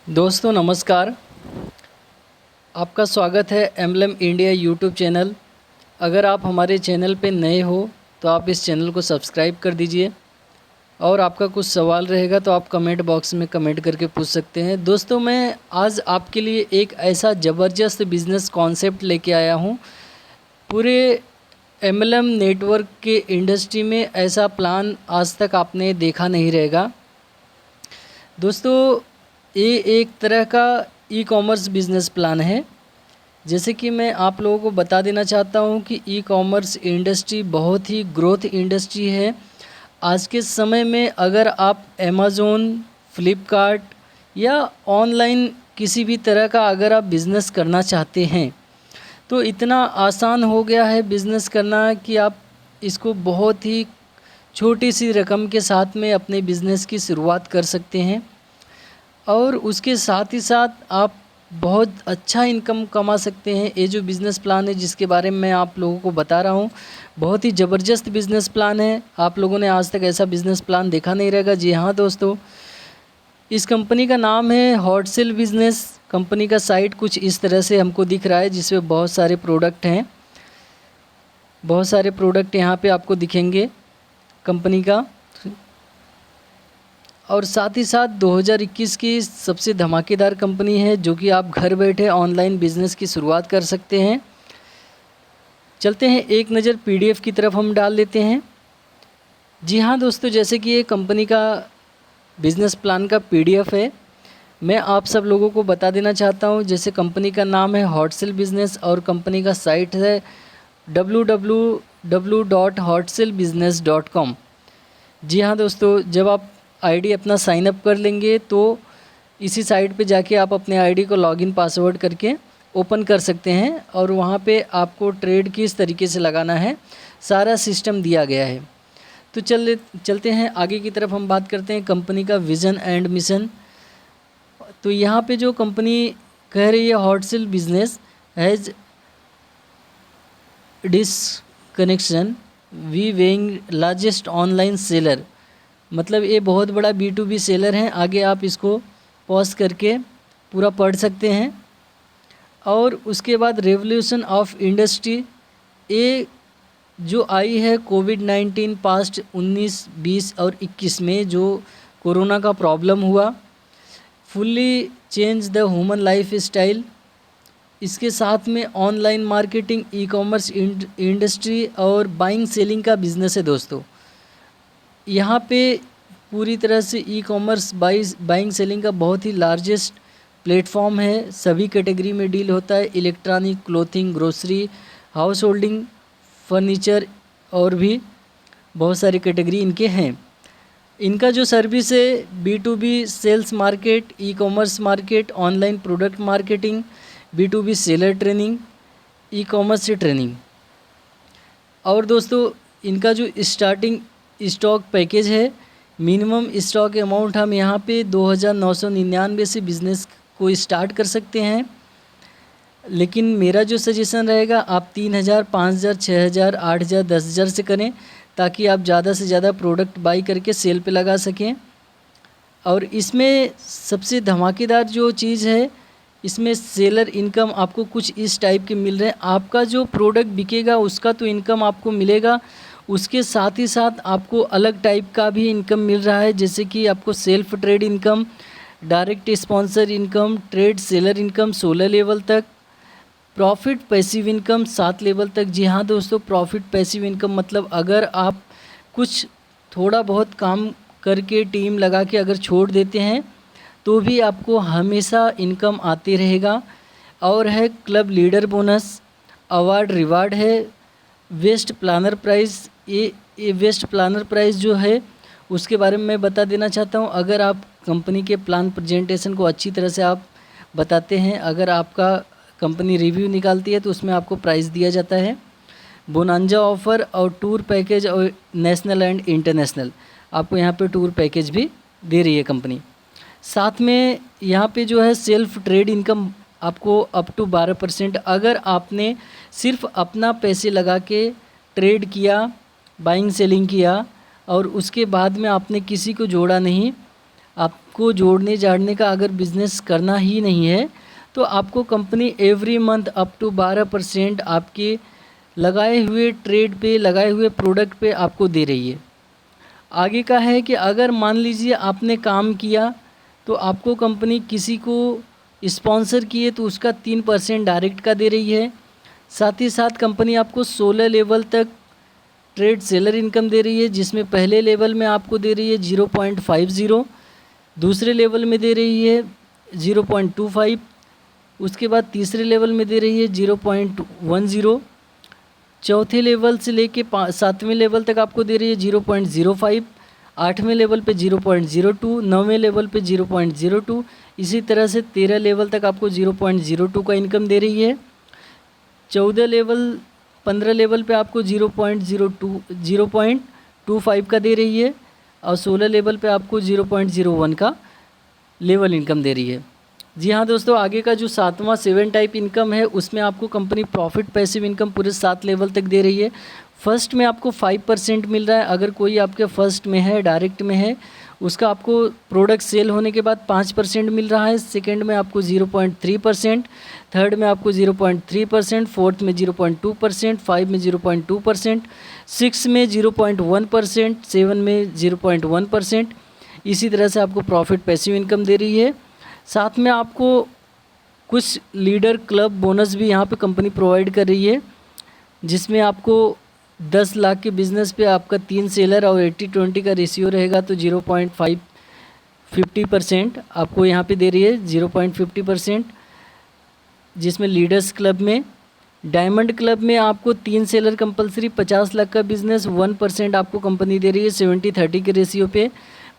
दोस्तों नमस्कार। आपका स्वागत है एमएलएम इंडिया यूट्यूब चैनल। अगर आप हमारे चैनल पे नए हो तो आप इस चैनल को सब्सक्राइब कर दीजिए और आपका कुछ सवाल रहेगा तो आप कमेंट बॉक्स में कमेंट करके पूछ सकते हैं। दोस्तों मैं आज आपके लिए एक ऐसा ज़बरदस्त बिज़नेस कॉन्सेप्ट लेके आया हूँ। पूरे एमएलएम नेटवर्क के इंडस्ट्री में ऐसा प्लान आज तक आपने देखा नहीं रहेगा। दोस्तों ये एक तरह का ई कॉमर्स बिज़नेस प्लान है। जैसे कि मैं आप लोगों को बता देना चाहता हूँ कि ई कॉमर्स इंडस्ट्री बहुत ही ग्रोथ इंडस्ट्री है। आज के समय में अगर आप अमेज़ोन, फ्लिपकार्ट या ऑनलाइन किसी भी तरह का अगर आप बिज़नेस करना चाहते हैं तो इतना आसान हो गया है बिज़नेस करना कि आप इसको बहुत ही छोटी सी रकम के साथ में अपने बिज़नेस की शुरुआत कर सकते हैं और उसके साथ ही साथ आप बहुत अच्छा इनकम कमा सकते हैं। ये जो बिज़नेस प्लान है जिसके बारे में मैं आप लोगों को बता रहा हूँ, बहुत ही ज़बरदस्त बिज़नेस प्लान है। आप लोगों ने आज तक ऐसा बिज़नेस प्लान देखा नहीं रहेगा। जी हाँ दोस्तों, इस कंपनी का नाम है हॉटसेल बिज़नेस। कंपनी का साइट कुछ इस तरह से हमको दिख रहा है जिसमें बहुत सारे प्रोडक्ट हैं। बहुत सारे प्रोडक्ट यहाँ पे आपको दिखेंगे कंपनी का। और साथ ही साथ 2021 की सबसे धमाकेदार कंपनी है जो कि आप घर बैठे ऑनलाइन बिज़नेस की शुरुआत कर सकते हैं। चलते हैं एक नज़र पीडीएफ की तरफ हम डाल लेते हैं। जी हाँ दोस्तों, जैसे कि ये कंपनी का बिज़नेस प्लान का पीडीएफ है, मैं आप सब लोगों को बता देना चाहता हूँ। जैसे कंपनी का नाम है हॉटसेल बिज़नेस और कंपनी का साइट है www.hotselbusiness.com। जी हाँ दोस्तों, जब आप आईडी अपना साइन अप कर लेंगे तो इसी साइट पे जाके आप अपने आईडी को लॉगिन पासवर्ड करके ओपन कर सकते हैं और वहाँ पे आपको ट्रेड किस तरीके से लगाना है सारा सिस्टम दिया गया है। तो चलते हैं आगे की तरफ। हम बात करते हैं कंपनी का विज़न एंड मिशन। तो यहाँ पे जो कंपनी कह रही है हॉटसेल business has disconnection we weighing largest online seller, मतलब ये बहुत बड़ा B2B सेलर हैं। आगे आप इसको पॉज करके पूरा पढ़ सकते हैं। और उसके बाद रेवोल्यूशन ऑफ इंडस्ट्री, ये जो आई है कोविड-19 पास्ट 19, 20 और 21 में जो कोरोना का प्रॉब्लम हुआ, fully change the human life style. इसके साथ में online marketing, e commerce industry और बाइंग सेलिंग का बिज़नेस है दोस्तों। यहाँ पे पूरी तरह से ई कॉमर्स बाइंग सेलिंग का बहुत ही लार्जेस्ट प्लेटफॉर्म है। सभी कैटेगरी में डील होता है, electronic, clothing, grocery, house holding, furniture और भी बहुत सारी कैटेगरी इनके हैं। इनका जो सर्विस है B2B sales market, e commerce market, online product marketing, B2B seller training, e commerce से ट्रेनिंग। और दोस्तों इनका जो स्टार्टिंग स्टॉक पैकेज है, मिनिमम स्टॉक अमाउंट हम यहाँ पे 2999 से बिज़नेस को स्टार्ट कर सकते हैं। लेकिन मेरा जो सजेशन रहेगा आप 3000, 5000, 6000, 8000, 10000 से करें ताकि आप ज़्यादा से ज़्यादा प्रोडक्ट बाई करके सेल पे लगा सकें। और इसमें सबसे धमाकेदार जो चीज़ है, इसमें सेलर इनकम आपको कुछ इस टाइप के मिल रहे हैं। आपका जो प्रोडक्ट बिकेगा उसका तो इनकम आपको मिलेगा, उसके साथ ही साथ आपको अलग टाइप का भी इनकम मिल रहा है। जैसे कि आपको self trade income, direct sponsor income, trade seller income 16 level तक, प्रॉफिट पैसिव इनकम 7 लेवल तक। जी हाँ दोस्तों, प्रॉफिट पैसिव इनकम मतलब अगर आप कुछ थोड़ा बहुत काम करके टीम लगा के अगर छोड़ देते हैं तो भी आपको हमेशा इनकम आते रहेगा। और है club leader bonus, award reward है, वेस्ट प्लानर प्राइज़। ये वेस्ट प्लानर प्राइज़ जो है उसके बारे में मैं बता देना चाहता हूँ। अगर आप कंपनी के प्लान प्रेजेंटेशन को अच्छी तरह से आप बताते हैं, अगर आपका कंपनी रिव्यू निकालती है तो उसमें आपको प्राइज़ दिया जाता है। बोनांजा ऑफ़र और टूर पैकेज और नेशनल एंड इंटरनेशनल, आपको यहाँ पे टूर पैकेज भी दे रही है कंपनी। साथ में यहाँ पे जो है सेल्फ ट्रेड इनकम आपको अप टू 12%, अगर आपने सिर्फ अपना पैसे लगा के ट्रेड किया, बाइंग सेलिंग किया और उसके बाद में आपने किसी को जोड़ा नहीं, आपको जोड़ने जाड़ने का अगर बिज़नेस करना ही नहीं है तो आपको company every month up to 12% आपके लगाए हुए ट्रेड पे, लगाए हुए प्रोडक्ट पे आपको दे रही है। आगे का है कि अगर मान लीजिए आपने काम किया तो आपको कंपनी किसी को स्पॉन्सर किए तो उसका 3% डायरेक्ट का दे रही है। साथ ही साथ कंपनी आपको 16 लेवल तक ट्रेड सेलर इनकम दे रही है, जिसमें पहले लेवल में आपको दे रही है 0.50, दूसरे लेवल में दे रही है 0.25, उसके बाद तीसरे लेवल में दे रही है 0.10, चौथे लेवल से लेके 7वें लेवल तक आपको दे रही है 0.05, 8वें लेवल पे 0.02, 9वें लेवल पे 0.02, इसी तरह से 13 लेवल तक आपको 0.02 का इनकम दे रही है। 15 लेवल पे आपको 0.25 का दे रही है और 16 लेवल पे आपको 0.01 का लेवल इनकम दे रही है। जी हाँ दोस्तों, आगे का जो 7वां 7 टाइप इनकम है उसमें आपको कंपनी प्रॉफिट पैसिव इनकम पूरे 7 लेवल तक दे रही है। फर्स्ट में आपको 5% मिल रहा है, अगर कोई आपके फर्स्ट में है, डायरेक्ट में है, उसका आपको प्रोडक्ट सेल होने के बाद 5% मिल रहा है। सेकंड में आपको 0.3%, थर्ड में आपको 0.3%, फोर्थ में 0.2%, 5 में 0.2%, 6 में 0.1%, 7 में 0.1%, इसी तरह से आपको प्रॉफिट पैसिव इनकम दे रही है। साथ में आपको कुछ लीडर क्लब बोनस भी यहाँ पे कंपनी प्रोवाइड कर रही है, जिसमें आपको 10 लाख के बिज़नेस पे आपका 3 सेलर और 80-20 का रेशियो रहेगा तो 0.50% आपको यहाँ पे दे रही है, 0.50%, जिसमें लीडर्स क्लब में, डायमंड क्लब में आपको 3 सेलर कंपलसरी, 50 लाख का बिज़नेस 1% आपको कंपनी दे रही है 70-30 के रेशियो पे।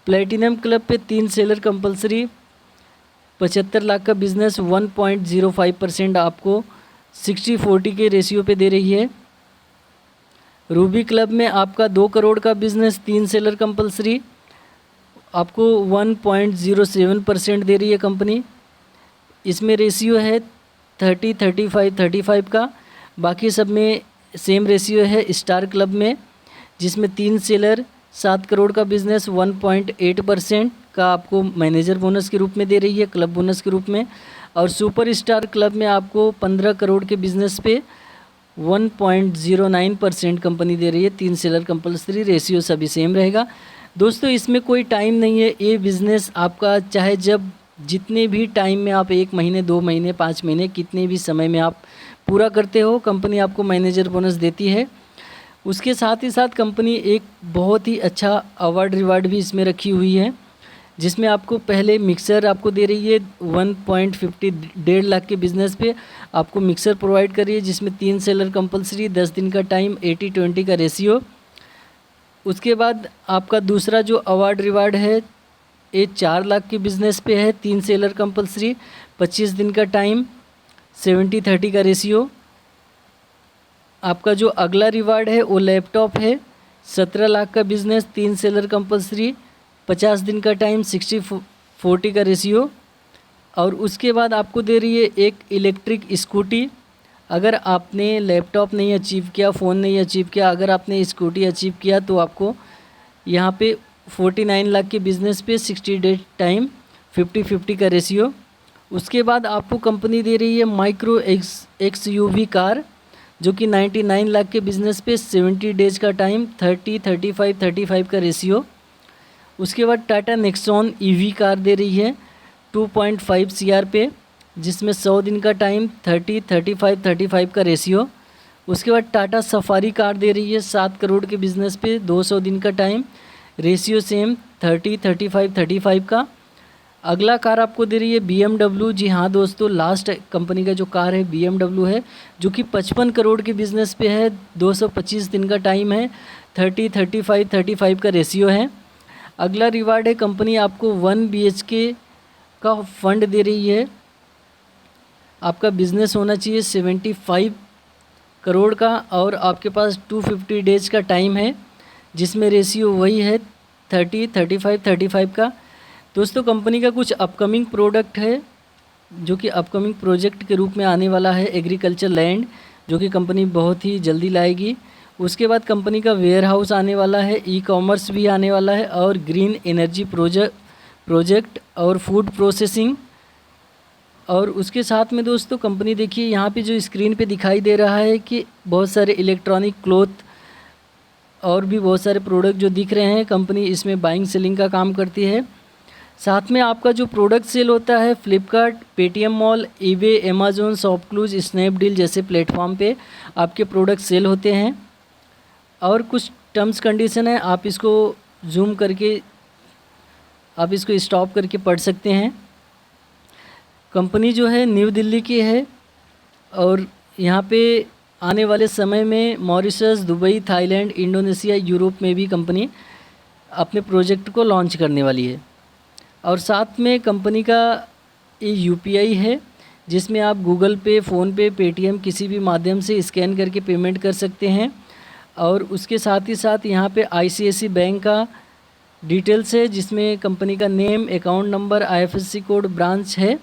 प्लेटिनम क्लब पे 3 सेलर कंपलसरी, 75 लाख का बिज़नेस 1.05% आपको 60-40 के रेशियो पे दे रही है। रूबी क्लब में आपका 2 करोड़ का बिज़नेस 3 सेलर कंपलसरी, आपको 1.07% दे रही है कंपनी। इसमें रेशियो है 30-35 का, बाकी सब में सेम रेशियो है। स्टार क्लब में, जिसमें 3 सेलर 7 करोड़ का बिज़नेस 1.8% का आपको मैनेजर बोनस के रूप में दे रही है, क्लब बोनस के रूप में। और सुपर स्टार क्लब में आपको 15 करोड़ के बिज़नेस पे 1.09% कंपनी दे रही है, 3 सेलर कंपलसरी, रेशियो सभी सेम रहेगा। दोस्तों इसमें कोई टाइम नहीं है, ये बिज़नेस आपका चाहे जब जितने भी टाइम में आप 1 महीने 2 महीने 5 महीने कितने भी समय में आप पूरा करते हो, कंपनी आपको मैनेजर बोनस देती है। उसके साथ ही साथ कंपनी एक बहुत ही अच्छा अवार्ड रिवार्ड भी इसमें रखी हुई है, जिसमें आपको पहले मिक्सर आपको दे रही है 1.50 लाख के बिज़नेस पे आपको मिक्सर प्रोवाइड कर रही है, जिसमें 3 सेलर कंपलसरी, 10 दिन का टाइम, 80-20 का रेशियो। उसके बाद आपका दूसरा जो अवार्ड रिवार्ड है ये 4 लाख के बिज़नेस पे है, 3 सेलर कंपलसरी, 25 दिन का टाइम, 70-30 का रेशियो। आपका जो अगला रिवार्ड है वो लैपटॉप है, 17 लाख का बिज़नेस, 3 सेलर कंपलसरी, 50 दिन का टाइम, 60-40 का रेशियो। और उसके बाद आपको दे रही है एक इलेक्ट्रिक स्कूटी। अगर आपने लैपटॉप नहीं अचीव किया, फ़ोन नहीं अचीव किया, अगर आपने स्कूटी अचीव किया तो आपको यहाँ पे 49 लाख के बिज़नेस पे 60 डे टाइम, 50-50 का रेशियो। उसके बाद आपको कंपनी दे रही है माइक्रो XUV कार, जो कि 99 लाख के बिज़नेस पे 70 डेज का टाइम, 30-35 का रेशियो। उसके बाद टाटा नेक्सॉन EV कार दे रही है 2.5 CR पे, जिसमें 100 दिन का टाइम, 30-35 का रेशियो। उसके बाद टाटा सफारी कार दे रही है 7 करोड़ के बिज़नेस पे 200 दिन का टाइम, रेशियो सेम 30-35 का। अगला कार आपको दे रही है BMW। जी हाँ दोस्तों, लास्ट कंपनी का जो कार है BMW है, जो कि 55 करोड़ के बिज़नेस पे है, 225 दिन का टाइम है, 30-35 का रेशियो है। अगला रिवार्ड है कंपनी आपको 1 BHK का फंड दे रही है। आपका बिज़नेस होना चाहिए 75 करोड़ का और आपके पास 250 डेज का टाइम है, जिसमें रेशियो वही है 30-35 का। दोस्तों कंपनी का कुछ अपकमिंग प्रोडक्ट है जो कि अपकमिंग प्रोजेक्ट के रूप में आने वाला है, एग्रीकल्चर लैंड, जो कि कंपनी बहुत ही जल्दी लाएगी। उसके बाद कंपनी का वेयर हाउस आने वाला है, ई-कॉमर्स भी आने वाला है और ग्रीन एनर्जी प्रोजेक्ट और फूड प्रोसेसिंग। और उसके साथ में दोस्तों कंपनी देखिए यहाँ पे जो स्क्रीन पे दिखाई दे रहा है कि बहुत सारे इलेक्ट्रॉनिक क्लॉथ और भी बहुत सारे प्रोडक्ट जो दिख रहे हैं, कंपनी इसमें बाइंग सेलिंग का काम करती है। साथ में आपका जो प्रोडक्ट सेल होता है Flipkart, Paytm mall, eBay, Amazon, ShopClues, Snapdeal जैसे प्लेटफॉर्म पे आपके प्रोडक्ट सेल होते हैं। और कुछ टर्म्स कंडीशन है, आप इसको जूम करके आप इसको स्टॉप करके पढ़ सकते हैं। कंपनी जो है न्यू दिल्ली की है और यहाँ पे आने वाले समय में Mauritius, Dubai, Thailand, Indonesia, Europe में भी कंपनी अपने प्रोजेक्ट को लॉन्च करने वाली है। और साथ में कंपनी का ये यूपीआई है जिसमें आप गूगल पे, फ़ोनपे, पेटीएम किसी भी माध्यम से स्कैन करके पेमेंट कर सकते हैं। और उसके साथ ही साथ यहाँ पे आईसीआईसीआई बैंक का डिटेल्स है जिसमें कंपनी का name, account number, IFSC code, branch है,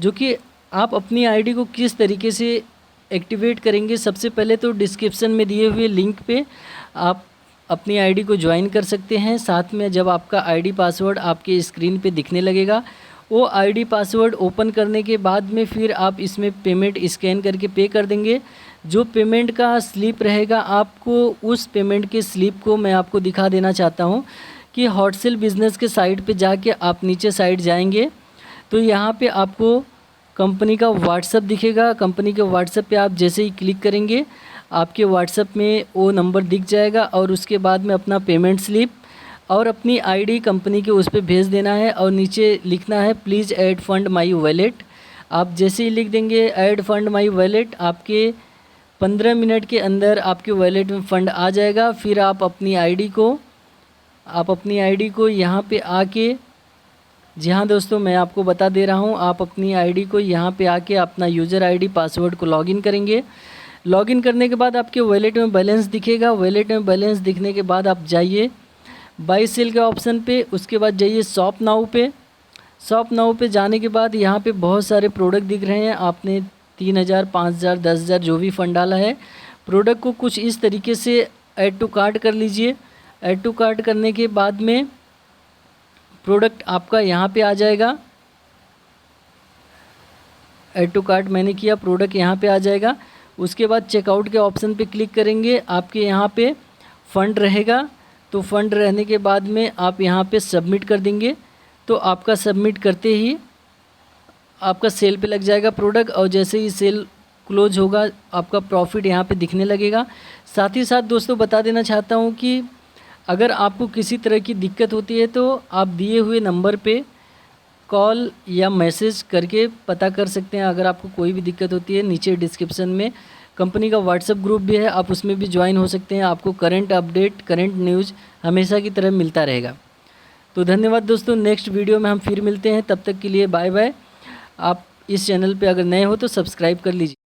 जो कि आप अपनी आईडी को किस तरीके से एक्टिवेट करेंगे। सबसे पहले तो डिस्क्रिप्शन में दिए हुए लिंक पे आप अपनी आईडी को ज्वाइन कर सकते हैं। साथ में जब आपका आईडी पासवर्ड आपके स्क्रीन पे दिखने लगेगा, वो आईडी पासवर्ड ओपन करने के बाद में फिर आप इसमें पेमेंट स्कैन करके पे कर देंगे। जो पेमेंट का स्लिप रहेगा, आपको उस पेमेंट के स्लिप को मैं आपको दिखा देना चाहता हूँ कि हॉटसेल बिज़नेस के साइट पे जाके आप नीचे साइड जाएंगे तो यहाँ पे आपको कंपनी का व्हाट्सअप दिखेगा। कंपनी के व्हाट्सअप पे आप जैसे ही क्लिक करेंगे आपके व्हाट्सअप में वो नंबर दिख जाएगा और उसके बाद में अपना पेमेंट स्लिप और अपनी आईडी कंपनी के उस पर भेज देना है और नीचे लिखना है please add fund my wallet. आप जैसे ही लिख देंगे ऐड फंड माई वॉलेट, आपके 15 मिनट के अंदर आपके वॉलेट में फ़ंड आ जाएगा। फिर आप अपनी आईडी को यहाँ पे आके, जी हाँ दोस्तों मैं आपको बता दे रहा हूँ, आप अपनी आईडी को यहाँ पे आके अपना यूज़र आईडी पासवर्ड को लॉगिन करेंगे। लॉगिन करने के बाद आपके वॉलेट में बैलेंस दिखेगा। वॉलेट में बैलेंस दिखने के बाद आप जाइए बाई सेल के ऑप्शन पे, उसके बाद जाइए शॉप नाउ पे। शॉप नाउ पे जाने के बाद यहाँ पे बहुत सारे प्रोडक्ट दिख रहे हैं। आपने 3000, 5000, 10,000 जो भी फ़ंड डाला है, प्रोडक्ट को कुछ इस तरीके से ऐड टू कार्ट कर लीजिए। ऐड टू कार्ट करने के बाद में प्रोडक्ट आपका यहाँ पे आ जाएगा। ऐड टू कार्ट मैंने किया, प्रोडक्ट यहाँ पे आ जाएगा। उसके बाद चेकआउट के ऑप्शन पे क्लिक करेंगे, आपके यहाँ पे फ़ंड रहेगा। तो फ़ंड रहने के बाद में आप यहाँ पे सबमिट कर देंगे तो आपका सबमिट करते ही आपका सेल पे लग जाएगा प्रोडक्ट। और जैसे ही सेल क्लोज होगा आपका प्रॉफिट यहाँ पे दिखने लगेगा। साथ ही साथ दोस्तों बता देना चाहता हूँ कि अगर आपको किसी तरह की दिक्कत होती है तो आप दिए हुए नंबर पे कॉल या मैसेज करके पता कर सकते हैं। अगर आपको कोई भी दिक्कत होती है, नीचे डिस्क्रिप्शन में कंपनी का व्हाट्सएप ग्रुप भी है, आप उसमें भी ज्वाइन हो सकते हैं। आपको करंट अपडेट, करंट न्यूज़ हमेशा की तरह मिलता रहेगा। तो धन्यवाद दोस्तों, नेक्स्ट वीडियो में हम फिर मिलते हैं। तब तक के लिए बाय बाय। आप इस चैनल पे अगर नए हो तो सब्सक्राइब कर लीजिए।